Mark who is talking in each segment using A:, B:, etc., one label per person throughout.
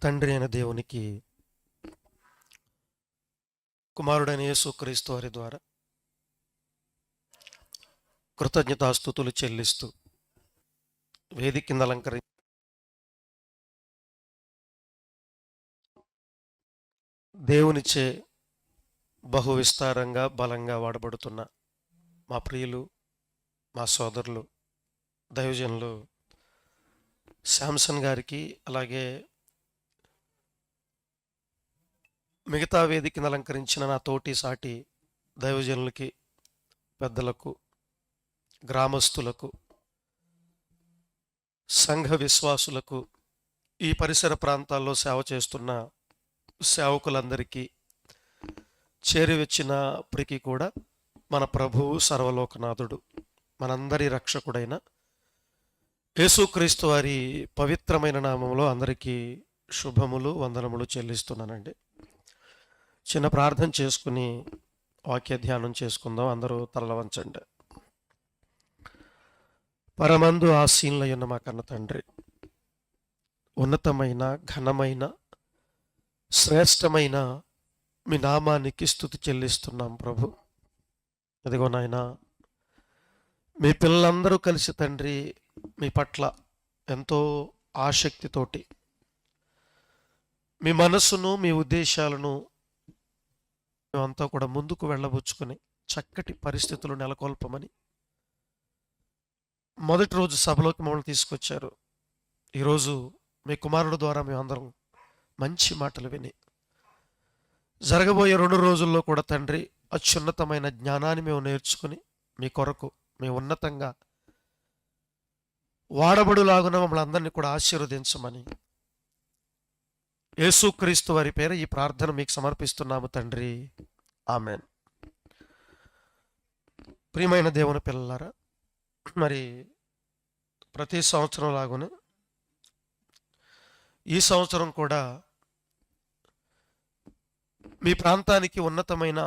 A: తండ్రి అయిన దేవునికి, కుమారుడైన యేసుక్రీస్తు వారి ద్వారా కృతజ్ఞతాస్తుతులు చెల్లిస్తూ వేదిక కింద దేవునిచే బహు విస్తారంగా బలంగా వాడబడుతున్న మా ప్రియులు, మా సోదరులు, దైవజనులు శాంసన్ గారికి, అలాగే మిగతా వేదికను అలంకరించిన నా తోటి సాటి దైవజనులకి, పెద్దలకు, గ్రామస్తులకు, సంఘ విశ్వాసులకు, ఈ పరిసర ప్రాంతాల్లో సేవ చేస్తున్న సేవకులందరికీ, చేరివచ్చిన ప్రికి కూడా మన ప్రభువు, సర్వలోకనాథుడు, మనందరి రక్షకుడైన యేసుక్రీస్తు వారి పవిత్రమైన నామంలో అందరికీ శుభములు, వందనములు చెల్లిస్తున్నానండి. చిన్న ప్రార్థన చేసుకుని వాక్య ధ్యానం చేసుకుందాం. అందరూ తలల వంచండి. పరమందు ఆసీనులైన మా కన్న తండ్రి, ఉన్నతమైన, ఘనమైన, శ్రేష్టమైన మీ నామానికి స్తుతి చెల్లిస్తున్నాం ప్రభు. ఇదిగో నాయన, మీ పిల్లలందరూ కలిసి తండ్రి మీ పట్ల ఎంతో ఆసక్తితోటి మీ మనస్సును, మీ ఉద్దేశాలను మేమంతా కూడా ముందుకు వెళ్ళబుచ్చుకొని చక్కటి పరిస్థితులు నెలకొల్పమని మొదటి రోజు సభలోకి మమ్మల్ని తీసుకొచ్చారు. ఈరోజు మీ కుమారుడు ద్వారా మేమందరం మంచి మాటలు విని జరగబోయే 2 రోజుల్లో కూడా తండ్రి అత్యున్నతమైన జ్ఞానాన్ని మేము నేర్చుకుని మీ కొరకు మేము ఉన్నతంగా వాడబడులాగున మమ్మల్ని అందరినీ కూడా ఆశీర్వదించమని యేసుక్రీస్తు వారి పేర ఈ ప్రార్థన మీకు సమర్పిస్తున్నాము తండ్రి, ఆమెన్. ప్రియమైన దేవుని పిల్లలారా, మరి ప్రతి సంవత్సరం లాగానే ఈ సంవత్సరం కూడా మీ ప్రాంతానికి ఉన్నతమైన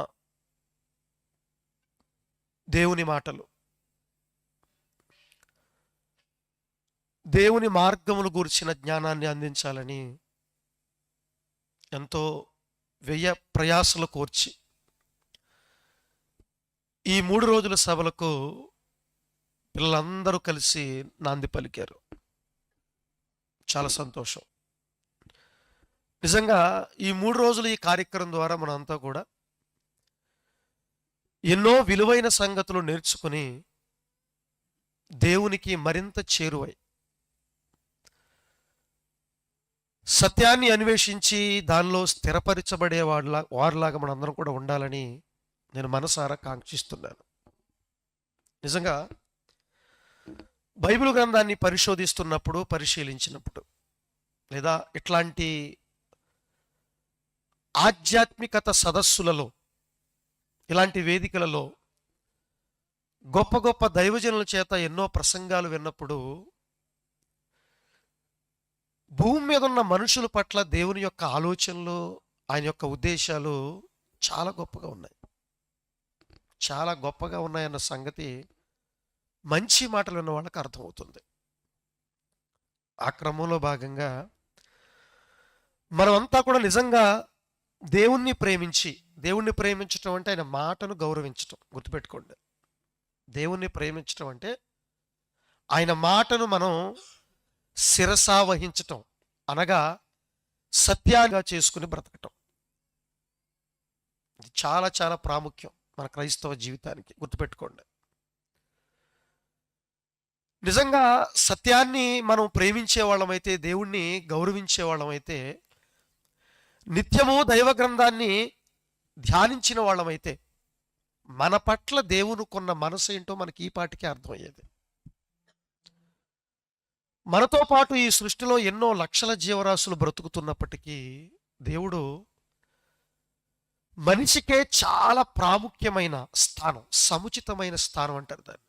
A: దేవుని మాటలు, దేవుని మార్గములు గురించిన జ్ఞానాన్ని అందించాలని ఎంతో వ్యయ ప్రయాసలు కోర్చి ఈ 3 రోజుల సభలకు పిల్లలందరూ కలిసి నాంది పలికారు. చాలా సంతోషం. నిజంగా ఈ 3 రోజులు ఈ కార్యక్రమం ద్వారా మనంతా కూడా ఎన్నో విలువైన సంగతులు నేర్చుకుని దేవునికి మరింత చేరువై సత్యాన్ని అన్వేషించి దానిలో స్థిరపరచబడే వారిలాగా మనందరం కూడా ఉండాలని నేను మనసారా కాంక్షిస్తున్నాను. నిజంగా బైబిల్ గ్రంథాన్ని పరిశీలించినప్పుడు లేదా ఇట్లాంటి ఆధ్యాత్మికత సదస్సులలో, ఇలాంటి వేదికలలో గొప్ప గొప్ప దైవజనుల చేత ఎన్నో ప్రసంగాలు విన్నప్పుడు భూమి మీద ఉన్న మనుషుల పట్ల దేవుని యొక్క ఆలోచనలు, ఆయన యొక్క ఉద్దేశాలు చాలా గొప్పగా ఉన్నాయి. చాలా గొప్పగా ఉన్నాయన్న సంగతి మంచి మాటలు విన్న వాళ్ళకి అర్థమవుతుంది. ఆ క్రమంలో భాగంగా మనమంతా కూడా నిజంగా దేవుణ్ణి ప్రేమించటం అంటే ఆయన మాటను గౌరవించటం. గుర్తుపెట్టుకోండి, దేవుణ్ణి ప్రేమించటం అంటే ఆయన మాటను మనం శిరసా వహించటం, అనగా సత్యాగా చేసుకుని బ్రతకటం. ఇది చాలా చాలా ప్రాముఖ్యం మన క్రైస్తవ జీవితానికి. గుర్తుపెట్టుకోండి, నిజంగా సత్యాన్ని మనం ప్రేమించే వాళ్ళమైతే, దేవుణ్ణి గౌరవించే వాళ్ళమైతే, నిత్యము దైవ గ్రంథాన్ని ధ్యానించిన వాళ్ళమైతే మన పట్ల దేవుని కొన్న మనసు ఏంటో మనకి ఈ పాటికే అర్థమయ్యేది. మనతో పాటు ఈ సృష్టిలో ఎన్నో లక్షల జీవరాశులు బ్రతుకుతున్నప్పటికీ దేవుడు మనిషికే చాలా ప్రాముఖ్యమైన స్థానం, సముచితమైన స్థానం అంటారు దాన్ని,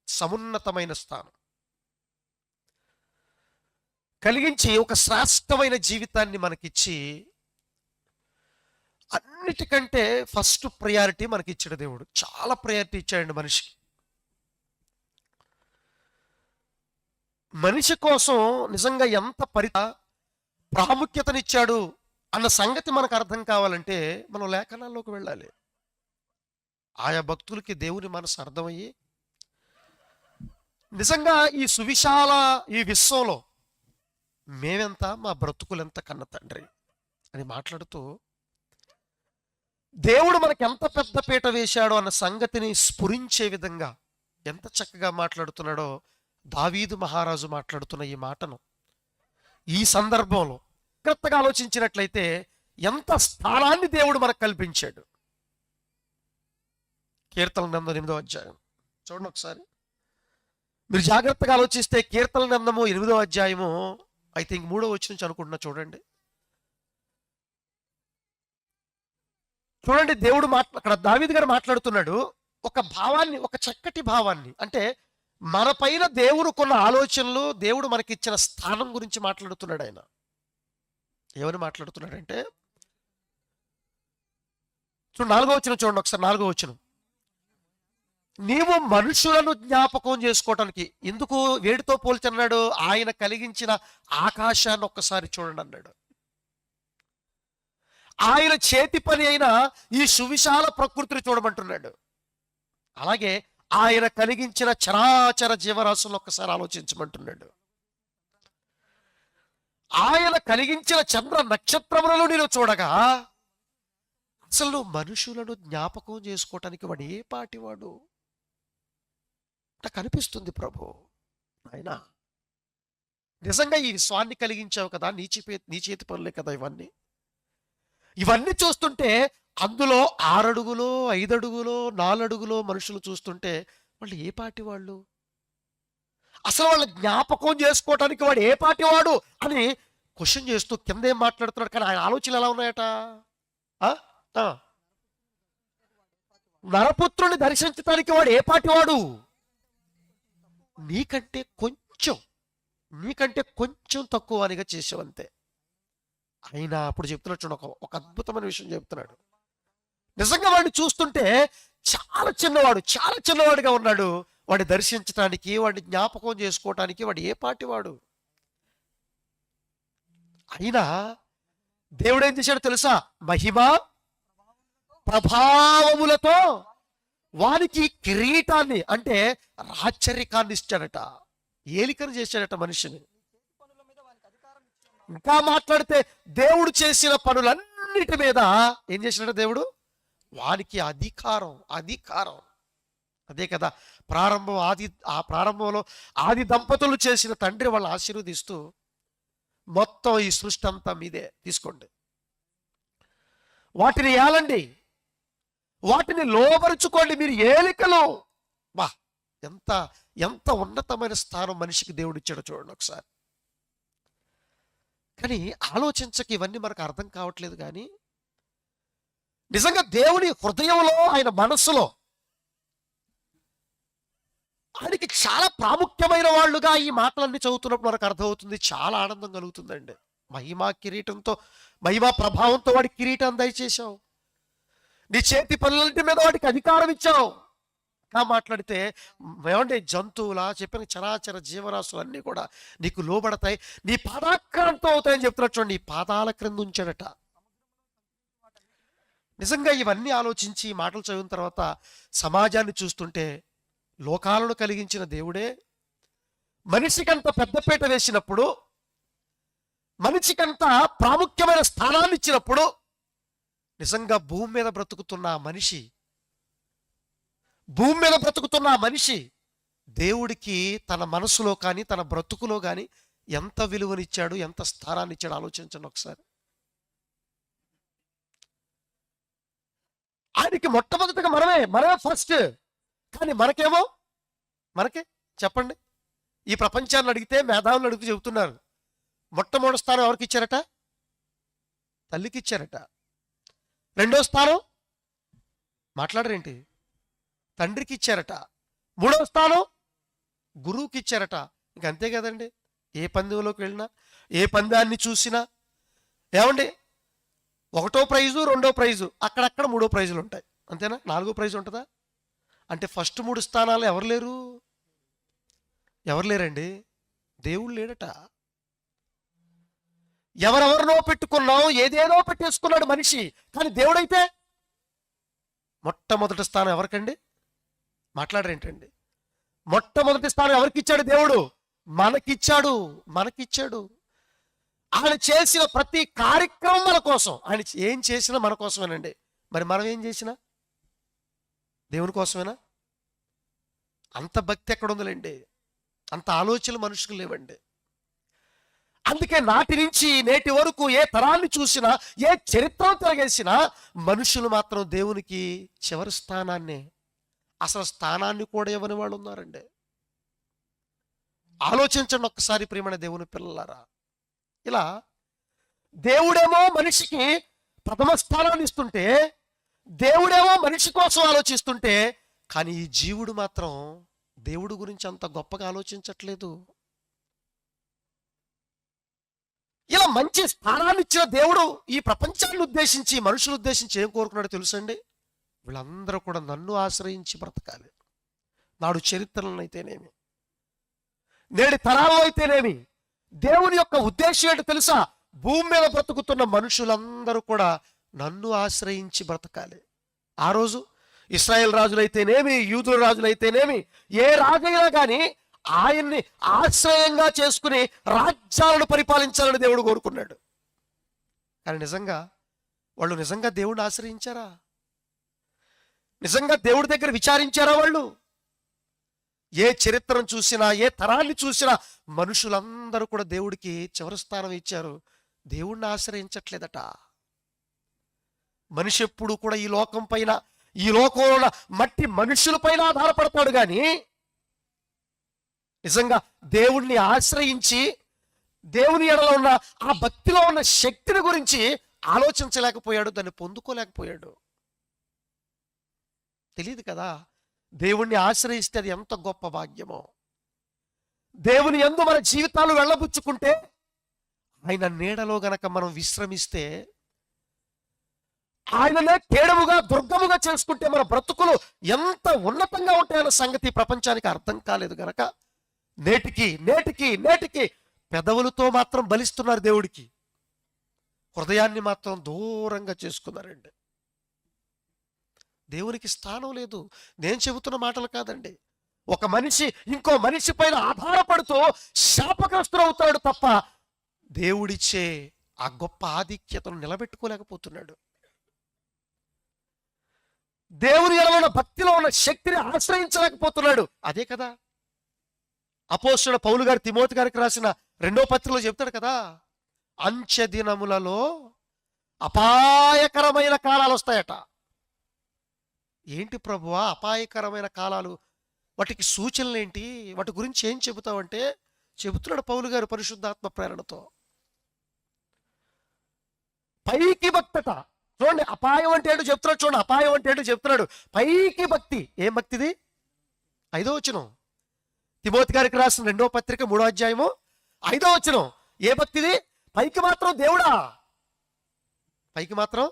A: సమున్నతమైన స్థానం కలిగించి ఒక శ్రేష్టమైన జీవితాన్ని మనకిచ్చి అన్నిటికంటే ఫస్ట్ ప్రయారిటీ మనకిచ్చాడు దేవుడు. చాలా ప్రయారిటీ ఇచ్చాడండి మనిషికి. మనిషి కోసం నిజంగా ఎంత ప్రాముఖ్యతనిచ్చాడు అన్న సంగతి మనకు అర్థం కావాలంటే మనం లేఖనాల్లోకి వెళ్ళాలి. ఆయా భక్తులకి దేవుని మనసు అర్థమయ్యి నిజంగా ఈ సువిశాల ఈ విశ్వంలో మేమెంత, మా బ్రతుకులెంత కన్న తండ్రి అని మాట్లాడుతూ దేవుడు మనకి ఎంత పెద్ద పీట వేశాడో అన్న సంగతిని స్ఫురించే విధంగా ఎంత చక్కగా మాట్లాడుతున్నాడో దావీదు మహారాజు మాట్లాడుతున్న ఈ మాటను ఈ సందర్భంలో జాగ్రత్తగా ఆలోచించినట్లయితే ఎంత స్థానాన్ని దేవుడు మనకు కల్పించాడు. కీర్తన గ్రంథం 8వ అధ్యాయం చూడండి ఒకసారి. మీరు జాగ్రత్తగా ఆలోచిస్తే కీర్తన గ్రంథము 8వ అధ్యాయము ఐ థింక్ 3వ వచనం నుంచి అనుకుంటున్నా. చూడండి దేవుడు అక్కడ దావీదు గారు మాట్లాడుతున్నాడు ఒక భావాన్ని, ఒక చక్కటి భావాన్ని. అంటే మన పైన దేవుడుకున్న ఆలోచనలు, దేవుడు మనకిచ్చిన స్థానం గురించి మాట్లాడుతున్నాడు. ఆయన ఏమని మాట్లాడుతున్నాడంటే చూడండి 4వ వచనం చూడండి ఒకసారి. 4వ వచనం, నీవు మనుషులను జ్ఞాపకం చేసుకోవటానికి ఎందుకు వేడితో పోల్చన్నాడు? ఆయన కలిగించిన ఆకాశాన్ని ఒక్కసారి చూడండి అన్నాడు. ఆయన చేతి పని అయిన ఈ సువిశాల ప్రకృతిని చూడమంటున్నాడు. అలాగే ఆయన కలిగించిన చరాచర జీవరాశులను ఒక్కసారి ఆలోచించమంటున్నాడు. ఆయన కలిగించిన చంద్ర నక్షత్రములను నేను చూడగా అసలు నువ్వు మనుషులను జ్ఞాపకం చేసుకోవటానికి వాడు ఏ పాటివాడు నాకు అనిపిస్తుంది ప్రభు. ఆయన నిజంగా ఈ విశ్వాన్ని కలిగించావు కదా, నీ చేతి పనులే కదా ఇవన్నీ చూస్తుంటే అందులో 6 అడుగులో 5 అడుగులో 4 అడుగులో మనుషులు చూస్తుంటే వాళ్ళు ఏ పాటి వాళ్ళు, అసలు వాళ్ళ జ్ఞాపకం చేసుకోవటానికి వాడు ఏ పాటి వాడు అని క్వశ్చన్ చేస్తూ కింద ఏం మాట్లాడుతున్నాడు. కానీ ఆయన ఆలోచనలు ఎలా ఉన్నాయట? నరపుత్రుని దర్శించడానికి వాడు ఏ పాటి వాడు? నీకంటే కొంచెం తక్కువ అనిగా చేసావంతే. అయినా అప్పుడు చెప్తున్నాడు చూడ, ఒక అద్భుతమైన విషయం చెప్తున్నాడు. నిజంగా వాడిని చూస్తుంటే చాలా చిన్నవాడుగా ఉన్నాడు. వాడిని దర్శించడానికి, వాడిని జ్ఞాపకం చేసుకోవటానికి వాడు ఏ పాటి వాడు? అయినా దేవుడు ఏం చేశాడు తెలుసా? మహిమ ప్రభావములతో వానికి కిరీటాన్ని, అంటే రాచరికాన్ని ఇచ్చాడట, ఏలికను చేశాడట మనిషిని. ఇంకా మాట్లాడితే దేవుడు చేసిన పనులన్నిటి మీద ఏం చేసినట్టు దేవుడు? వానికి అధికారం. అదే కదా ప్రారంభంలో ఆది దంపతులు చేసిన తండ్రి వాళ్ళు ఆశీర్వదిస్తూ మొత్తం ఈ సృష్టి అంతా మీదే తీసుకోండి, వాటిని ఏలండి, వాటిని లోబరుచుకోండి, మీరు ఏలికలు. వా, ఎంత ఉన్నతమైన స్థానం మనిషికి దేవుడు ఇచ్చాడో చూడండి ఒకసారి. కానీ ఆలోచించక ఇవన్నీ మనకు అర్థం కావట్లేదు. కానీ నిజంగా దేవుని హృదయంలో, ఆయన మనస్సులో ఆయనకి చాలా ప్రాముఖ్యమైన వాళ్ళుగా ఈ మాటలన్నీ చదువుతున్నప్పుడు మనకు అర్థమవుతుంది. చాలా ఆనందం కలుగుతుందండి. మహిమా కిరీటంతో, మహిమా ప్రభావంతో వాడికి కిరీటం దయచేశావు, నీ చేతి పనులన్నింటి మీద వాడికి అధికారం ఇచ్చావు. ఇంకా మాట్లాడితే ఏమంటే జంతువులా చెప్పిన చరాచర జీవరాశులు అన్నీ కూడా నీకు లోబడతాయి, నీ పాదాక్రాంతం అవుతాయని చెప్తున్నట్టు చూడండి. నీ పాదాల క్రింద ఉంచాడట. నిజంగా ఇవన్నీ ఆలోచించి ఈ మాటలు చదివిన తర్వాత సమాజాన్ని చూస్తుంటే లోకాలను కలిగించిన దేవుడే మనిషికంత పెద్దపీట వేసినప్పుడు, మనిషికంత ప్రాముఖ్యమైన స్థానాన్ని ఇచ్చినప్పుడు, నిజంగా భూమి మీద బ్రతుకుతున్న ఆ మనిషి దేవుడికి తన మనసులో కానీ తన బ్రతుకులో కానీ ఎంత విలువనిచ్చాడు, ఎంత స్థానాన్ని ఇచ్చాడు ఆలోచించండి ఒకసారి. ఆయనకి మొట్టమొదటిగా మనమే ఫస్ట్. కానీ మనకే చెప్పండి, ఈ ప్రపంచాన్ని అడిగితే, మేధావులను అడిగితే చెబుతున్నారు మొట్టమొదటి స్థానం ఎవరికి ఇచ్చారట? తల్లికి ఇచ్చారట. రెండో స్థానం మాట్లాడరేంటి? తండ్రికి ఇచ్చారట. మూడవ స్థానం గురువుకి ఇచ్చారట. ఇంకంతే కదండి. ఏ పందెంలోకి వెళ్ళినా, ఏ పందాన్ని చూసినా ఏమండి, 1వ ప్రైజు 2వ ప్రైజు, అక్కడక్కడ 3వ ప్రైజులు ఉంటాయి. అంతేనా? 4వ ప్రైజు ఉంటుందా? అంటే ఫస్ట్ 3 స్థానాలు ఎవరు లేరండి? దేవుడు లేడట. ఎవరెవరినో పెట్టుకున్నాం, ఏదేదో పెట్టేసుకున్నాడు మనిషి. కానీ దేవుడైతే మొట్టమొదటి స్థానం ఎవరికండి? మాట్లాడరేంటండి? మొట్టమొదటి స్థానం ఎవరికి ఇచ్చాడు దేవుడు? మనకిచ్చాడు. మనకిచ్చాడు. ఆయన చేసిన ప్రతి కార్యక్రమం మన కోసం. ఆయన ఏం చేసినా మన కోసమేనండి. మరి మనం ఏం చేసినా దేవుని కోసమేనా? అంత భక్తి ఎక్కడ ఉందిలేండి, అంత ఆలోచనలు మనుషులకు లేవండి. అందుకే నాటి నుంచి నేటి వరకు ఏ తరాన్ని చూసినా, ఏ చరిత్రను తిరగేసినా మనుషులు మాత్రం దేవునికి చివరి స్థానాన్ని, అసలు స్థానాన్ని కూడా ఇవ్వని వాళ్ళు ఉన్నారండి. ఆలోచించండి ఒక్కసారి ప్రియమైన దేవుని పిల్లలారా. ఇలా దేవుడేమో మనిషికి ప్రథమ స్థానాన్ని ఇస్తుంటే, దేవుడేమో మనిషి కోసం ఆలోచిస్తుంటే, కానీ ఈ జీవుడు మాత్రం దేవుడు గురించి అంత గొప్పగా ఆలోచించట్లేదు. ఇలా మంచి స్థానాన్ని ఇచ్చిన దేవుడు ఈ ప్రపంచాన్ని ఉద్దేశించి, మనుషులు ఉద్దేశించి ఏం కోరుకున్నాడో తెలుసండి? వీళ్ళందరూ కూడా నన్ను ఆశ్రయించి బ్రతకాలి. నాడు చరిత్రలను అయితేనేమి, నేటి తరాల్లో అయితేనేమి, దేవుని యొక్క ఉద్దేశం ఏంటో తెలుసా? భూమి మీద బ్రతుకుతున్న మనుషులందరూ కూడా నన్ను ఆశ్రయించి బ్రతకాలి. ఆ రోజు ఇశ్రాయేల్ రాజులైతేనేమి, యూదుల రాజులైతేనేమి, ఏ రాజైనా కానీ ఆయన్ని ఆశ్రయంగా చేసుకుని రాజ్యాలను పరిపాలించాలని దేవుడు కోరుకున్నాడు. కానీ వాళ్ళు నిజంగా దేవుడిని ఆశ్రయించారా? నిజంగా దేవుడి దగ్గర విచారించారా వాళ్ళు? ఏ చరిత్రను చూసినా, ఏ తరాన్ని చూసినా మనుషులందరూ కూడా దేవుడికి చివరి స్థానం ఇచ్చారు. దేవుణ్ణి ఆశ్రయించట్లేదట. మనిషి ఎప్పుడు కూడా ఈ లోకం పైన, ఈ లోకంలో మట్టి మనుషుల పైన ఆధారపడతాడు. కానీ నిజంగా దేవుణ్ణి ఆశ్రయించి దేవుని ఎడలో ఉన్న ఆ భక్తిలో ఉన్న శక్తిని గురించి ఆలోచించలేకపోయాడు, దాన్ని పొందుకోలేకపోయాడు. తెలియదు కదా దేవుణ్ణి ఆశ్రయిస్తే అది ఎంత గొప్ప భాగ్యమో. దేవుని యందు మన జీవితాలు వెళ్ళబుచ్చుకుంటే, ఆయన నీడలో గనక మనం విశ్రమిస్తే, ఆయననే కేడముగా దుర్గముగా చేసుకుంటే మన బ్రతుకులు ఎంత ఉన్నతంగా ఉంటాయన్న సంగతి ప్రపంచానికి అర్థం కాలేదు గనక నేటికి నేటికి నేటికి పెదవులతో మాత్రం బలిస్తున్నారు దేవుడికి, హృదయాన్ని మాత్రం దూరంగా చేసుకున్నారండి. దేవునికి స్థానం లేదు. నేను చెబుతున్న మాటలు కాదండి. ఒక మనిషి ఇంకో మనిషి పైన ఆధారపడుతూ శాపగ్రస్తుడవుతాడు తప్ప దేవుడిచ్చే ఆ గొప్ప ఆధిక్యతను నిలబెట్టుకోలేకపోతున్నాడు. దేవుని ఎడల భక్తిలో ఉన్న శక్తిని ఆశ్రయించలేకపోతున్నాడు. అదే కదా అపోస్తలుడు పౌలు గారు తిమోతి గారికి రాసిన 2వ పత్రికలో చెప్తాడు కదా, అంచె దినములలో అపాయకరమైన కాలాలు వస్తాయట. ఏంటి ప్రభువా అపాయకరమైన కాలాలు? వాటికి సూచనలు ఏంటి? వాటి గురించి ఏం చెబుతావంటే చెబుతున్నాడు పౌలు గారు పరిశుద్ధాత్మ ప్రేరణతో. పైకి భక్తట. చూడండి, అపాయం అంటే ఏంటో చెప్తున్నాడు. చూడండి, అపాయం అంటే ఏంటో చెప్తున్నాడు. పైకి భక్తి. ఏం భక్తిది? 5వ వచనం, తిమోతి గారికి రాసిన 2వ పత్రిక 3వ అధ్యాయము 5వ వచనం. ఏ భక్తిది? పైకి మాత్రం దేవుడా, పైకి మాత్రం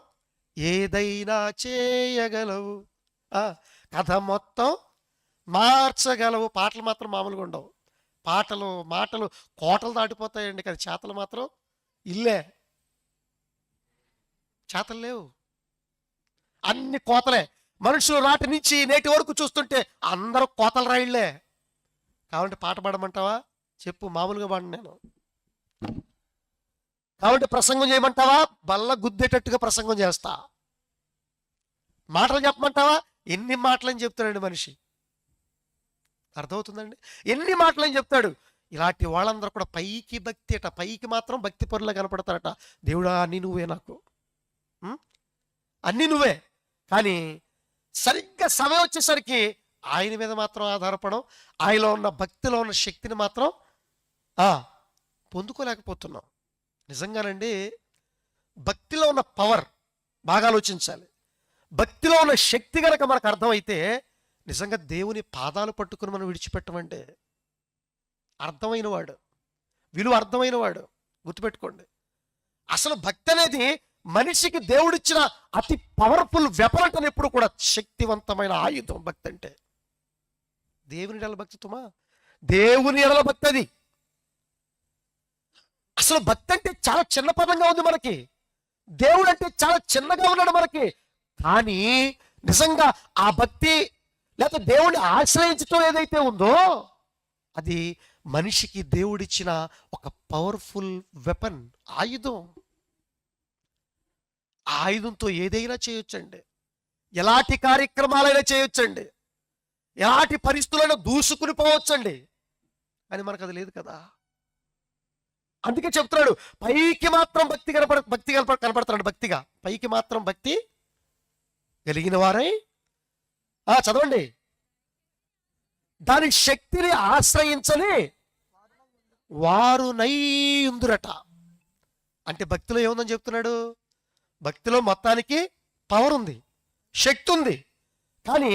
A: ఏదైనా చేయగలవు, కథ మొత్తం మార్చగలవు. పాటలు మాత్రం మామూలుగా ఉండవు. మాటలు కోటలు దాటిపోతాయండి, కానీ చేతలు మాత్రం ఇల్లే. చేతలు లేవు, అన్ని కోతలే. మనుషులు నాటి నుంచి నేటి వరకు చూస్తుంటే అందరూ కోతల రాయిళ్లే. కాబట్టి పాట పాడమంటావా? చెప్పు, మామూలుగా పాడు. నేను కాబట్టి ప్రసంగం చేయమంటావా? బల్ల గుద్దేటట్టుగా ప్రసంగం చేస్తా. మాటలు చెప్పమంటావా? ఎన్ని మాటలని చెప్తాడండి మనిషి. అర్థమవుతుందండి? ఎన్ని మాటలని చెప్తాడు. ఇలాంటి వాళ్ళందరూ కూడా పైకి భక్తి అట, పైకి మాత్రం భక్తి పరులా కనపడతారట. దేవుడా అన్నీ నువ్వే, నాకు అన్నీ నువ్వే. కానీ సరిగ్గా సమయం వచ్చేసరికి ఆయన మీద మాత్రం ఆధారపడం, ఆయనలో ఉన్న భక్తిలో ఉన్న శక్తిని మాత్రం పొందుకోలేకపోతున్నాం. నిజంగానండి, భక్తిలో ఉన్న పవర్ బాగా ఆలోచించాలి. భక్తిలో ఉన్న శక్తి కనుక మనకు అర్థమైతే నిజంగా దేవుని పాదాలు పట్టుకుని మనం విడిచిపెట్టమంటే అర్థమైన వాడు, విలువ అర్థమైన వాడు. గుర్తుపెట్టుకోండి, అసలు భక్తి అనేది మనిషికి దేవుడిచ్చిన అతి పవర్ఫుల్ వెపన్ అంటే ఎప్పుడు కూడా శక్తివంతమైన ఆయుధం భక్తి అంటే. దేవుని ఎడల భక్తిత్వమా? దేవుని ఎడల భక్తి అది. అసలు భక్తి అంటే చాలా చిన్న పదంగా ఉంది మనకి. దేవుడు అంటే చాలా చిన్నగా ఉన్నాడు మనకి. కానీ నిజంగా ఆ భక్తి లేకపోతే దేవుడిని ఆశ్రయించడం ఏదైతే ఉందో అది మనిషికి దేవుడిచ్చిన ఒక పవర్ఫుల్ వెపన్, ఆయుధం. ఆ ఆయుధంతో ఏదైనా చేయొచ్చండి. ఎలాంటి కార్యక్రమాలైనా చేయొచ్చండి. ఎలాంటి పరిస్థితులైనా దూసుకుని పోవచ్చండి. కానీ మనకు అది లేదు కదా. అందుకే చెప్తున్నాడు, పైకి మాత్రం కనపడుతున్నాడు. భక్తిగా పైకి మాత్రం భక్తి కలిగిన వారై చదవండి, దాని శక్తిని ఆశ్రయించని వారు నైందురట. అంటే భక్తిలో ఏముందని చెప్తున్నాడు? భక్తిలో మొత్తానికి పవర్ ఉంది, శక్తి ఉంది. కానీ